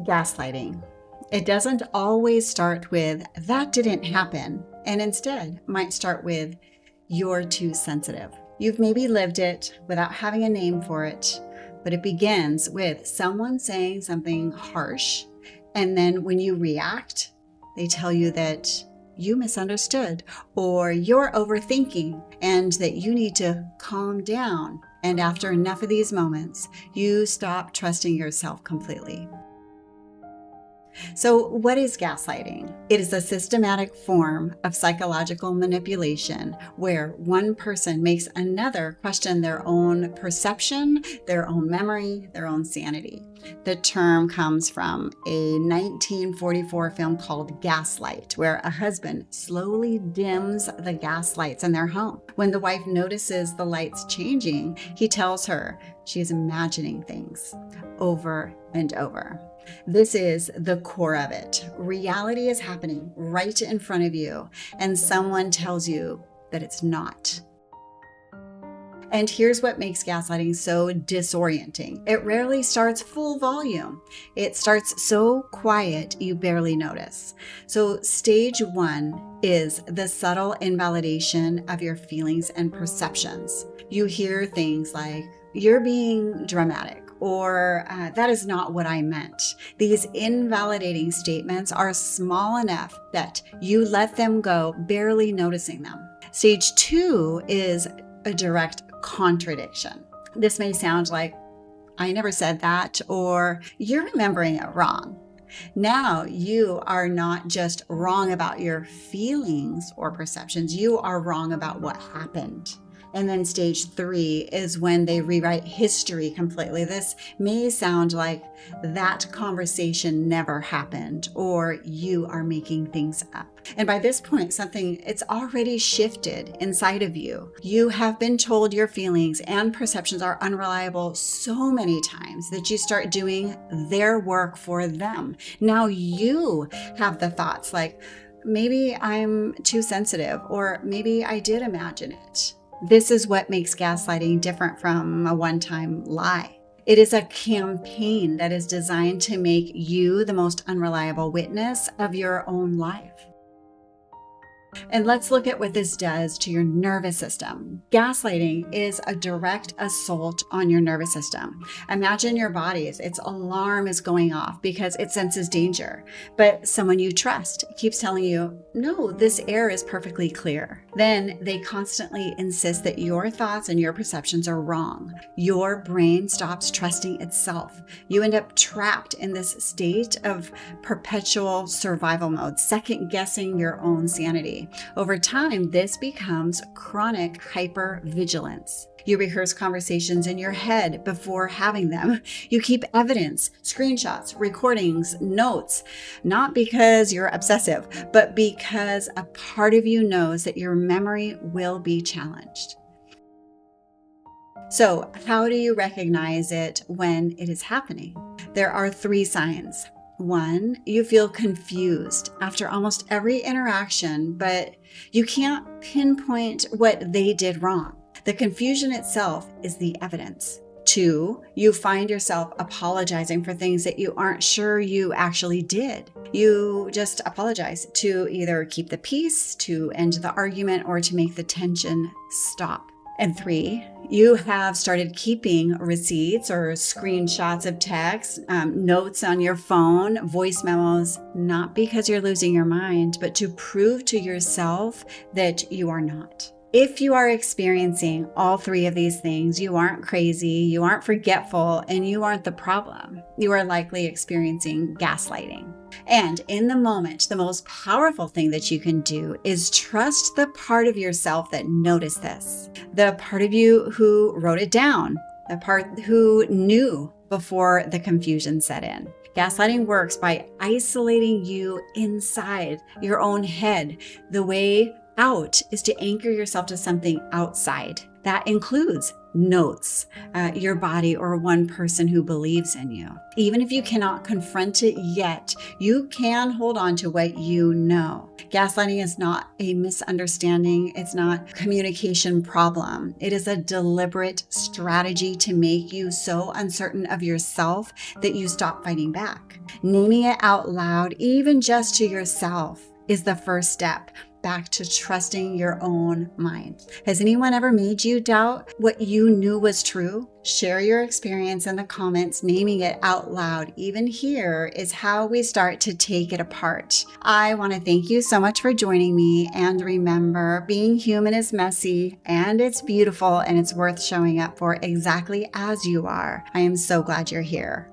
Gaslighting. It doesn't always start with, that didn't happen, and instead might start with, you're too sensitive. You've maybe lived it without having a name for it, but it begins with someone saying something harsh, and then when you react, they tell you that you misunderstood, or you're overthinking, and that you need to calm down. And after enough of these moments, you stop trusting yourself completely. So, what is gaslighting? It is a systematic form of psychological manipulation where one person makes another question their own perception, their own memory, their own sanity. The term comes from a 1944 film called Gaslight, where a husband slowly dims the gas lights in their home. When the wife notices the lights changing, he tells her she is imagining things over and over. This is the core of it. Reality is happening right in front of you, and someone tells you that it's not. And here's what makes gaslighting so disorienting. It rarely starts full volume. It starts so quiet you barely notice. So stage one is the subtle invalidation of your feelings and perceptions. You hear things like, you're being dramatic, or that is not what I meant. These invalidating statements are small enough that you let them go, barely noticing them. Stage two is a direct contradiction. This may sound like, I never said that, or you're remembering it wrong. Now you are not just wrong about your feelings or perceptions, you are wrong about what happened. And then stage three is when they rewrite history completely. This may sound like that conversation never happened, or you are making things up. And by this point, it's already shifted inside of you. You have been told your feelings and perceptions are unreliable so many times that you start doing their work for them. Now you have the thoughts like, maybe I'm too sensitive, or maybe I did imagine it. This is what makes gaslighting different from a one-time lie. It is a campaign that is designed to make you the most unreliable witness of your own life. And let's look at what this does to your nervous system. Gaslighting is a direct assault on your nervous system. Imagine your body, its alarm is going off because it senses danger. But someone you trust keeps telling you, no, this air is perfectly clear. Then they constantly insist that your thoughts and your perceptions are wrong. Your brain stops trusting itself. You end up trapped in this state of perpetual survival mode, second guessing your own sanity. Over time, this becomes chronic hypervigilance. You rehearse conversations in your head before having them. You keep evidence, screenshots, recordings, notes, not because you're obsessive, but because a part of you knows that your memory will be challenged. So, how do you recognize it when it is happening? There are three signs. One, you feel confused after almost every interaction, but you can't pinpoint what they did wrong. The confusion itself is the evidence. Two, you find yourself apologizing for things that you aren't sure you actually did. You just apologize to either keep the peace, to end the argument, or to make the tension stop. And three, you have started keeping receipts or screenshots of text, notes on your phone, voice memos, not because you're losing your mind, but to prove to yourself that you are not. If you are experiencing all three of these things, you aren't crazy, you aren't forgetful, and you aren't the problem. You are likely experiencing gaslighting. And in the moment, the most powerful thing that you can do is trust the part of yourself that noticed this. The part of you who wrote it down, the part who knew before the confusion set in. Gaslighting works by isolating you inside your own head. The way out is to anchor yourself to something outside. That includes notes, your body, or one person who believes in you. Even if you cannot confront it yet, you can hold on to what you know. Gaslighting is not a misunderstanding. It's not a communication problem. It is a deliberate strategy to make you so uncertain of yourself that you stop fighting back. Naming it out loud, even just to yourself, is the first step back to trusting your own mind. Has anyone ever made you doubt what you knew was true? Share your experience in the comments. Naming it out loud, even here, is how we start to take it apart. I want to thank you so much for joining me. And remember, being human is messy and it's beautiful, and it's worth showing up for exactly as you are. I am so glad you're here.